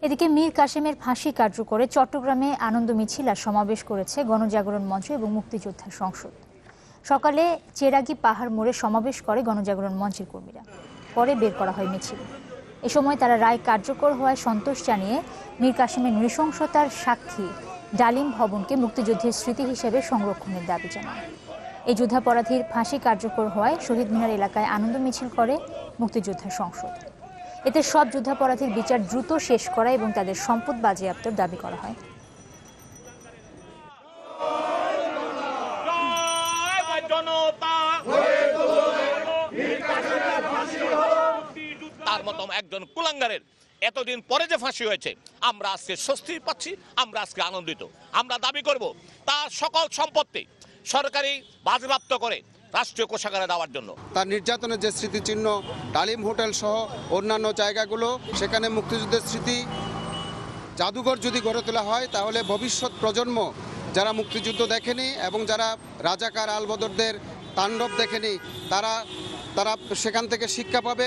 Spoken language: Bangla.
এদিকে মীর কাসেমের ফাঁসি কার্যকরে চট্টগ্রামে আনন্দ মিছিল আর সমাবেশ করেছে গণজাগরণ মঞ্চ এবং মুক্তিযোদ্ধা সংসদ। সকালে চেরাগী পাহাড় মোড়ে সমাবেশ করে গণজাগরণ মঞ্চের কর্মীরা, পরে বের করা হয় মিছিল। এ সময় তারা রায় কার্যকর হওয়ায় সন্তোষ জানিয়ে মীর কাসেমের নৃশংসতার সাক্ষী ডালিম ভবনকে মুক্তিযুদ্ধের স্মৃতি হিসেবে সংরক্ষণের দাবি জানান। এই যুদ্ধাপরাধীর ফাঁসি কার্যকর হওয়ায় শহীদ মিনার এলাকায় আনন্দ মিছিল করে মুক্তিযোদ্ধা সংসদ। এতে সব যুদ্ধাপরাধীর বিচার দ্রুত শেষ করা এবং তাদের সম্পদ বাজেয়াপ্তের দাবি করা হয়। তার মতো একজন কুলাঙ্গারের এতদিন পরে যে ফাঁসি হয়েছে, আমরা আজকে স্বস্তি পাচ্ছি, আমরা আজকে আনন্দিত। আমরা দাবি করব তার সকল সম্পত্তি সরকারি বাজেয়াপ্ত করে রাষ্ট্রীয় কোষাগারে দেওয়ার জন্য। তার নির্যাতনের যে স্মৃতিচিহ্ন ডালিম হোটেল সহ অন্যান্য জায়গাগুলো, সেখানে মুক্তিযুদ্ধের স্মৃতি জাদুঘর যদি গড়ে তোলা হয়, তাহলে ভবিষ্যৎ প্রজন্ম যারা মুক্তিযুদ্ধ দেখেনি এবং যারা রাজাকার আলবদরদের তাণ্ডব দেখেনি, তারা সেখান থেকে শিক্ষা পাবে।